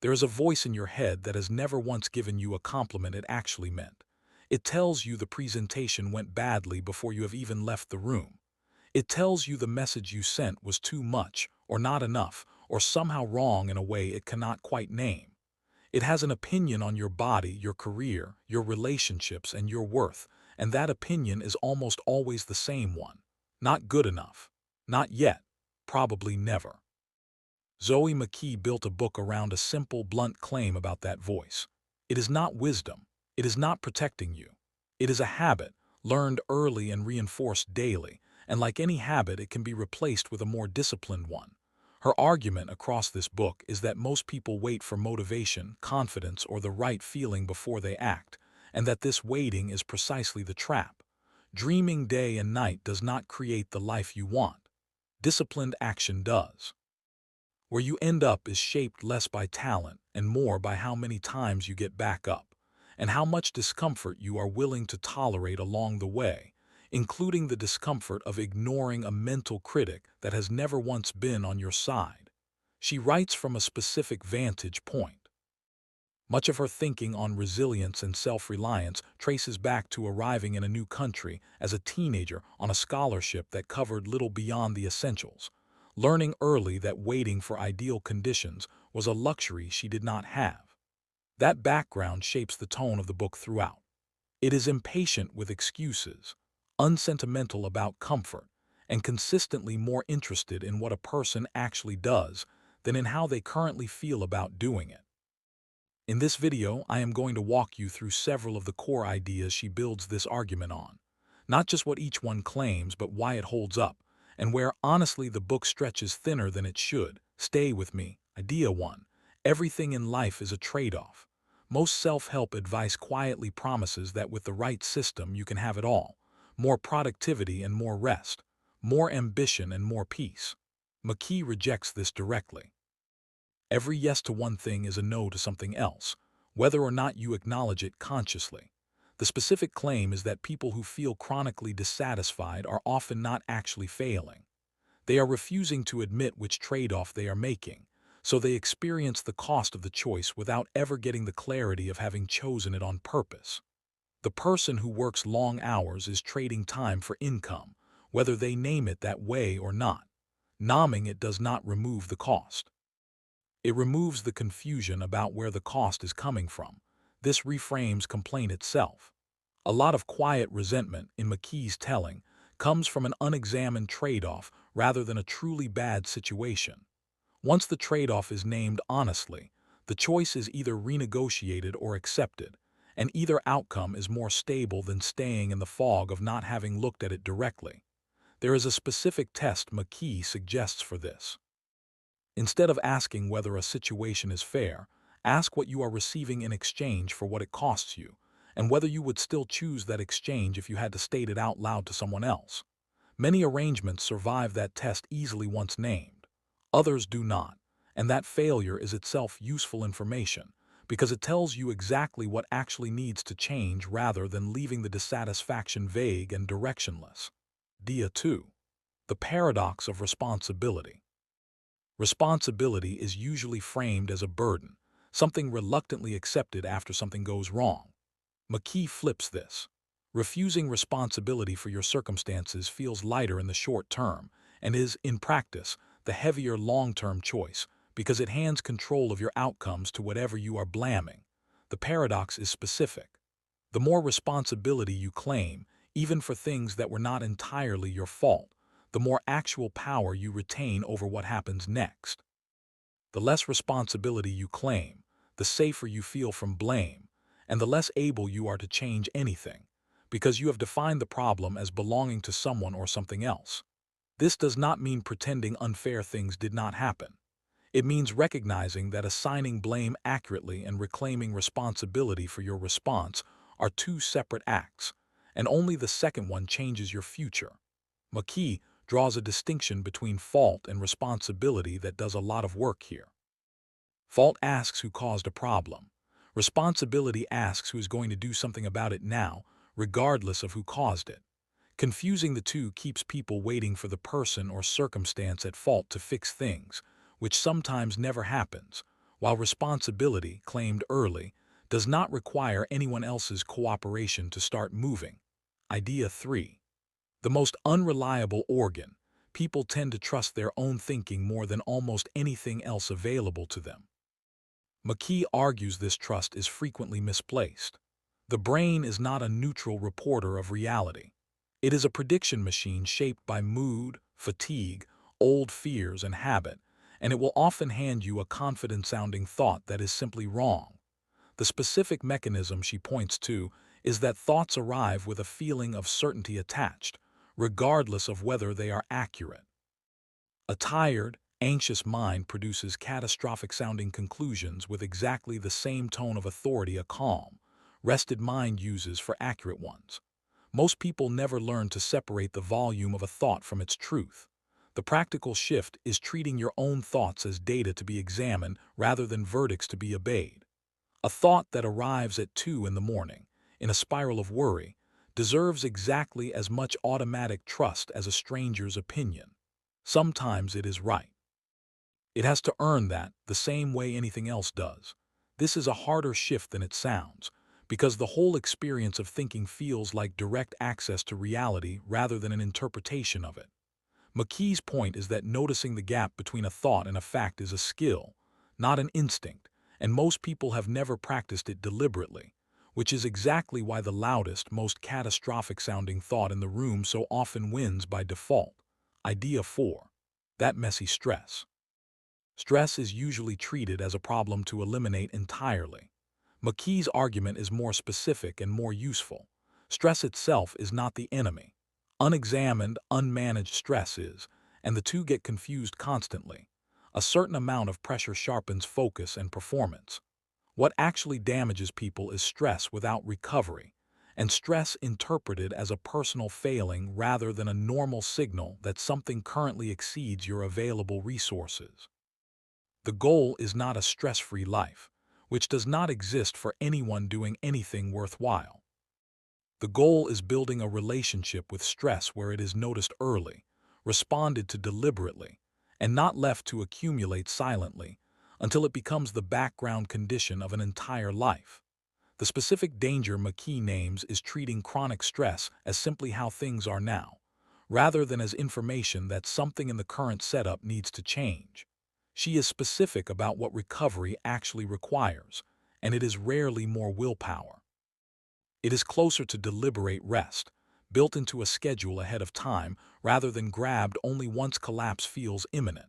There is a voice in your head that has never once given you a compliment it actually meant. It tells you the presentation went badly before you have even left the room. It tells you the message you sent was too much, or not enough, or somehow wrong in a way it cannot quite name. It has an opinion on your body, your career, your relationships, and your worth, and that opinion is almost always the same one. Not good enough. Not yet. Probably never. Zoe McKee built a book around a simple, blunt claim about that voice. It is not wisdom. It is not protecting you. It is a habit, learned early and reinforced daily, and like any habit, it can be replaced with a more disciplined one. Her argument across this book is that most people wait for motivation, confidence, or the right feeling before they act, and that this waiting is precisely the trap. Dreaming day and night does not create the life you want. Disciplined action does. Where you end up is shaped less by talent and more by how many times you get back up, and how much discomfort you are willing to tolerate along the way, including the discomfort of ignoring a mental critic that has never once been on your side. She writes from a specific vantage point. Much of her thinking on resilience and self-reliance traces back to arriving in a new country as a teenager on a scholarship that covered little beyond the essentials, learning early that waiting for ideal conditions was a luxury she did not have. That background shapes the tone of the book throughout. It is impatient with excuses, unsentimental about comfort, and consistently more interested in what a person actually does than in how they currently feel about doing it. In this video, I am going to walk you through several of the core ideas she builds this argument on. Not just what each one claims, but why it holds up, and where, honestly, the book stretches thinner than it should. Stay with me. Idea 1. Everything in life is a trade-off. Most self-help advice quietly promises that with the right system you can have it all. More productivity and more rest. More ambition and more peace. McKee rejects this directly. Every yes to one thing is a no to something else, whether or not you acknowledge it consciously. The specific claim is that people who feel chronically dissatisfied are often not actually failing. They are refusing to admit which trade-off they are making, so they experience the cost of the choice without ever getting the clarity of having chosen it on purpose. The person who works long hours is trading time for income, whether they name it that way or not. Naming it does not remove the cost. It removes the confusion about where the cost is coming from. This reframes complaint itself. A lot of quiet resentment, in McKee's telling, comes from an unexamined trade-off rather than a truly bad situation. Once the trade-off is named honestly, the choice is either renegotiated or accepted, and either outcome is more stable than staying in the fog of not having looked at it directly. There is a specific test McKee suggests for this. Instead of asking whether a situation is fair, ask what you are receiving in exchange for what it costs you, and whether you would still choose that exchange if you had to state it out loud to someone else. Many arrangements survive that test easily once named. Others do not, and that failure is itself useful information, because it tells you exactly what actually needs to change rather than leaving the dissatisfaction vague and directionless. Idea 2. The paradox of responsibility. Responsibility is usually framed as a burden, something reluctantly accepted after something goes wrong. McKee flips this. Refusing responsibility for your circumstances feels lighter in the short term and is, in practice, the heavier long-term choice because it hands control of your outcomes to whatever you are blaming. The paradox is specific. The more responsibility you claim, even for things that were not entirely your fault, the more actual power you retain over what happens next. The less responsibility you claim, the safer you feel from blame, and the less able you are to change anything, because you have defined the problem as belonging to someone or something else. This does not mean pretending unfair things did not happen. It means recognizing that assigning blame accurately and reclaiming responsibility for your response are two separate acts, and only the second one changes your future. McKee draws a distinction between fault and responsibility that does a lot of work here. Fault asks who caused a problem. Responsibility asks who is going to do something about it now, regardless of who caused it. Confusing the two keeps people waiting for the person or circumstance at fault to fix things, which sometimes never happens, while responsibility, claimed early, does not require anyone else's cooperation to start moving. Idea 3. The most unreliable organ. People tend to trust their own thinking more than almost anything else available to them. McKee argues this trust is frequently misplaced. The brain is not a neutral reporter of reality. It is a prediction machine shaped by mood, fatigue, old fears, and habit, and it will often hand you a confident-sounding thought that is simply wrong. The specific mechanism she points to is that thoughts arrive with a feeling of certainty attached, regardless of whether they are accurate. A tired, anxious mind produces catastrophic-sounding conclusions with exactly the same tone of authority a calm, rested mind uses for accurate ones. Most people never learn to separate the volume of a thought from its truth. The practical shift is treating your own thoughts as data to be examined rather than verdicts to be obeyed. A thought that arrives at 2 in the morning, in a spiral of worry, deserves exactly as much automatic trust as a stranger's opinion. Sometimes it is right. It has to earn that the same way anything else does. This is a harder shift than it sounds, because the whole experience of thinking feels like direct access to reality rather than an interpretation of it. McKee's point is that noticing the gap between a thought and a fact is a skill, not an instinct, and most people have never practiced it deliberately, which is exactly why the loudest, most catastrophic-sounding thought in the room so often wins by default. Idea 4. That messy stress. Stress is usually treated as a problem to eliminate entirely. McKee's argument is more specific and more useful. Stress itself is not the enemy. Unexamined, unmanaged stress is, and the two get confused constantly. A certain amount of pressure sharpens focus and performance. What actually damages people is stress without recovery, and stress interpreted as a personal failing rather than a normal signal that something currently exceeds your available resources. The goal is not a stress-free life, which does not exist for anyone doing anything worthwhile. The goal is building a relationship with stress where it is noticed early, responded to deliberately, and not left to accumulate silently until it becomes the background condition of an entire life. The specific danger McKee names is treating chronic stress as simply how things are now, rather than as information that something in the current setup needs to change. She is specific about what recovery actually requires, and it is rarely more willpower. It is closer to deliberate rest, built into a schedule ahead of time rather than grabbed only once collapse feels imminent.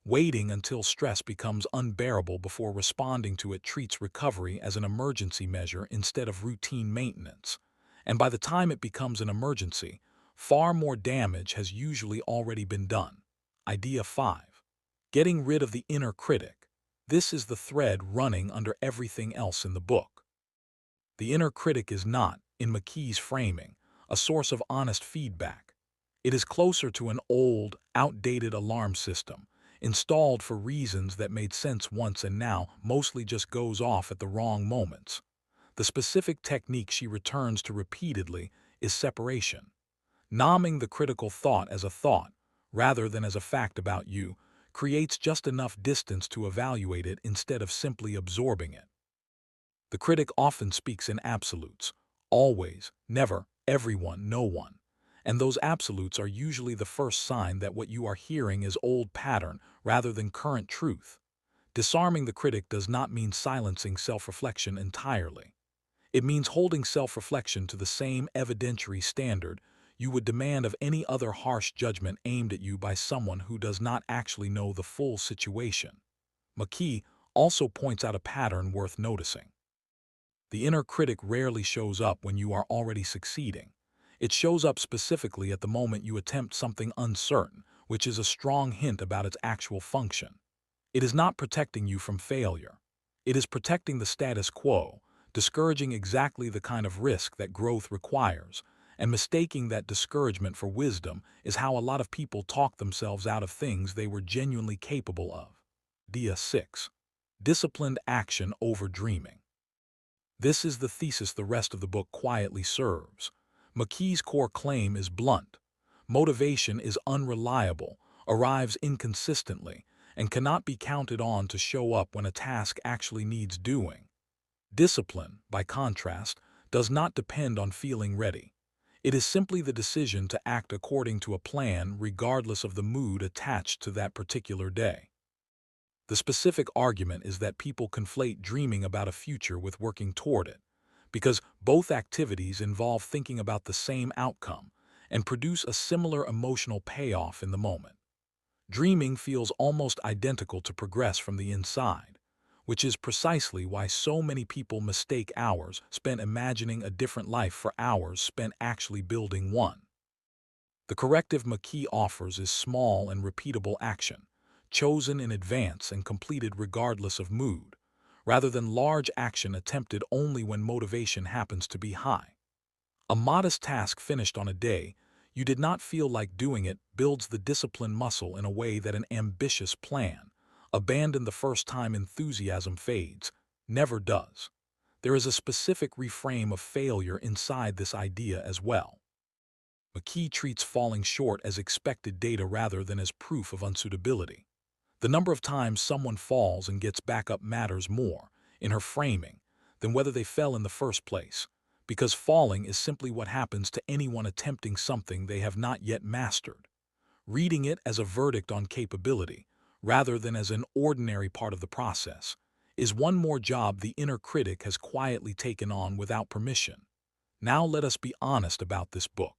Waiting until stress becomes unbearable before responding to it treats recovery as an emergency measure instead of routine maintenance. And by the time it becomes an emergency, far more damage has usually already been done. Idea 5. Getting rid of the inner critic. This is the thread running under everything else in the book. The inner critic is not, in McKee's framing, a source of honest feedback. It is closer to an old, outdated alarm system, installed for reasons that made sense once and now mostly just goes off at the wrong moments. The specific technique she returns to repeatedly is separation. Nomming the critical thought as a thought, rather than as a fact about you, creates just enough distance to evaluate it instead of simply absorbing it. The critic often speaks in absolutes: always, never, everyone, no one. And those absolutes are usually the first sign that what you are hearing is old pattern rather than current truth. Disarming the critic does not mean silencing self-reflection entirely. It means holding self-reflection to the same evidentiary standard you would demand of any other harsh judgment aimed at you by someone who does not actually know the full situation. McKee also points out a pattern worth noticing. The inner critic rarely shows up when you are already succeeding. It shows up specifically at the moment you attempt something uncertain, which is a strong hint about its actual function. It is not protecting you from failure. It is protecting the status quo, discouraging exactly the kind of risk that growth requires, and mistaking that discouragement for wisdom is how a lot of people talk themselves out of things they were genuinely capable of. Idea 6. Disciplined action over dreaming. This is the thesis the rest of the book quietly serves. McKee's core claim is blunt. Motivation is unreliable, arrives inconsistently, and cannot be counted on to show up when a task actually needs doing. Discipline, by contrast, does not depend on feeling ready. It is simply the decision to act according to a plan regardless of the mood attached to that particular day. The specific argument is that people conflate dreaming about a future with working toward it, because both activities involve thinking about the same outcome and produce a similar emotional payoff in the moment. Dreaming feels almost identical to progress from the inside, which is precisely why so many people mistake hours spent imagining a different life for hours spent actually building one. The corrective McKee offers is small and repeatable action, chosen in advance and completed regardless of mood, rather than large action attempted only when motivation happens to be high. A modest task finished on a day you did not feel like doing it builds the discipline muscle in a way that an ambitious plan, abandoned the first time enthusiasm fades, never does. There is a specific reframe of failure inside this idea as well. McKee treats falling short as expected data rather than as proof of unsuitability. The number of times someone falls and gets back up matters more, in her framing, than whether they fell in the first place, because falling is simply what happens to anyone attempting something they have not yet mastered. Reading it as a verdict on capability, rather than as an ordinary part of the process, is one more job the inner critic has quietly taken on without permission. Now let us be honest about this book.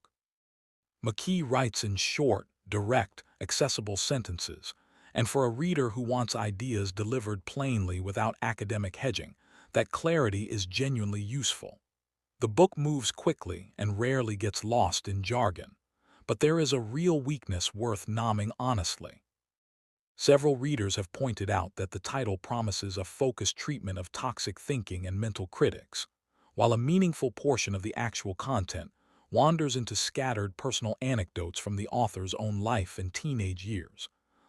McKee writes in short, direct, accessible sentences, and for a reader who wants ideas delivered plainly without academic hedging, that clarity is genuinely useful. The book moves quickly and rarely gets lost in jargon, but there is a real weakness worth naming honestly. Several readers have pointed out that the title promises a focused treatment of toxic thinking and mental critics, while a meaningful portion of the actual content wanders into scattered personal anecdotes from the author's own life and teenage years,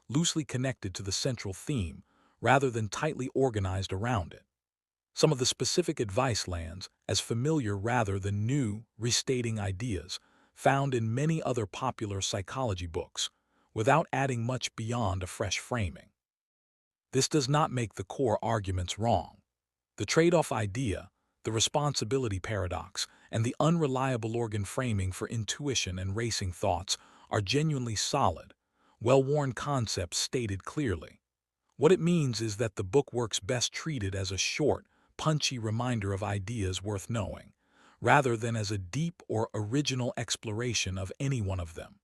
loosely connected to the central theme rather than tightly organized around it. Some of the specific advice lands as familiar rather than new, restating ideas found in many other popular psychology books, without adding much beyond a fresh framing. This does not make the core arguments wrong. The trade-off idea, the responsibility paradox, and the unreliable organ framing for intuition and racing thoughts are genuinely solid, well-worn concepts stated clearly. What it means is that the book works best treated as a short, punchy reminder of ideas worth knowing, rather than as a deep or original exploration of any one of them.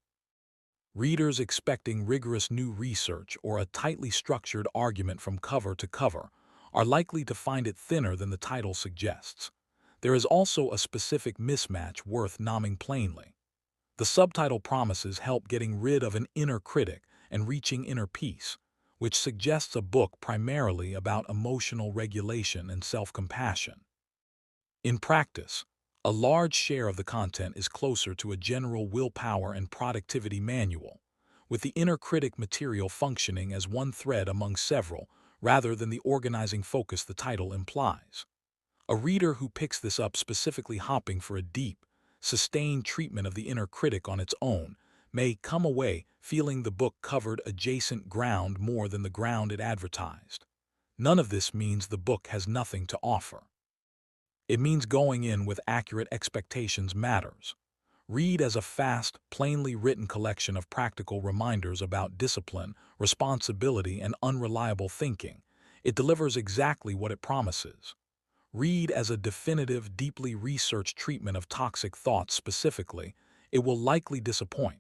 Readers expecting rigorous new research or a tightly structured argument from cover to cover are likely to find it thinner than the title suggests. There is also a specific mismatch worth naming plainly. The subtitle promises help getting rid of an inner critic and reaching inner peace, which suggests a book primarily about emotional regulation and self-compassion. In practice, a large share of the content is closer to a general willpower and productivity manual, with the inner critic material functioning as one thread among several rather than the organizing focus the title implies. A reader who picks this up specifically hoping for a deep, sustained treatment of the inner critic on its own may come away feeling the book covered adjacent ground more than the ground it advertised. None of this means the book has nothing to offer. It means going in with accurate expectations matters. Read as a fast, plainly written collection of practical reminders about discipline, responsibility, and unreliable thinking. It delivers exactly what it promises. Read as a definitive, deeply researched treatment of toxic thoughts specifically. It will likely disappoint.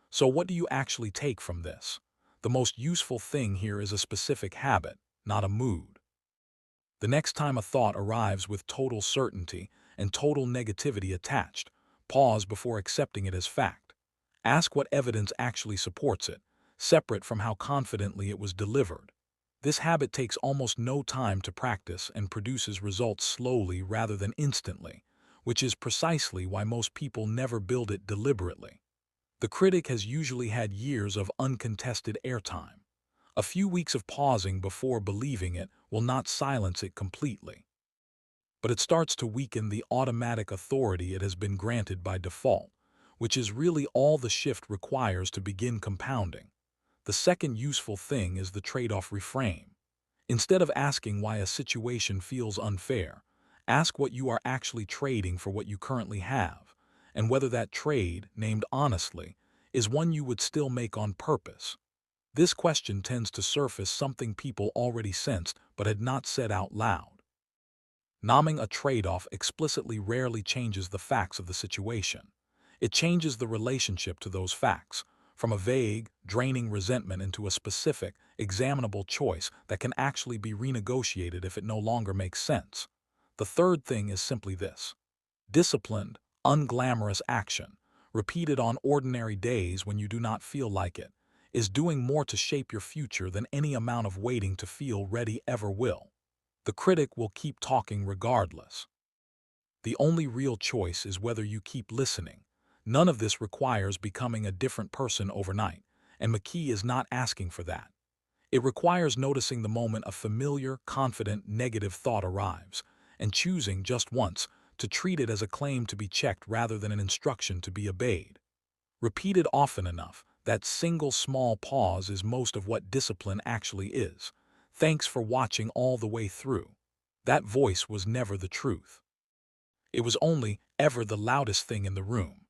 So what do you actually take from this? The most useful thing here is a specific habit, not a mood. The next time a thought arrives with total certainty and total negativity attached, pause before accepting it as fact. Ask what evidence actually supports it, separate from how confidently it was delivered. This habit takes almost no time to practice and produces results slowly rather than instantly, which is precisely why most people never build it deliberately. The critic has usually had years of uncontested airtime. A few weeks of pausing before believing it will not silence it completely, but it starts to weaken the automatic authority it has been granted by default, which is really all the shift requires to begin compounding. The second useful thing is the trade-off reframe. Instead of asking why a situation feels unfair, ask what you are actually trading for what you currently have, and whether that trade, named honestly, is one you would still make on purpose. This question tends to surface something people already sensed but had not said out loud. Naming a trade-off explicitly rarely changes the facts of the situation. It changes the relationship to those facts, from a vague, draining resentment into a specific, examinable choice that can actually be renegotiated if it no longer makes sense. The third thing is simply this: disciplined, unglamorous action, repeated on ordinary days when you do not feel like it, is doing more to shape your future than any amount of waiting to feel ready ever will. The critic will keep talking regardless. The only real choice is whether you keep listening. None of this requires becoming a different person overnight, and McKee is not asking for that. It requires noticing the moment a familiar, confident, negative thought arrives, and choosing just once to treat it as a claim to be checked rather than an instruction to be obeyed. Repeated often enough, that single small pause is most of what discipline actually is. Thanks for watching all the way through. That voice was never the truth. It was only ever the loudest thing in the room.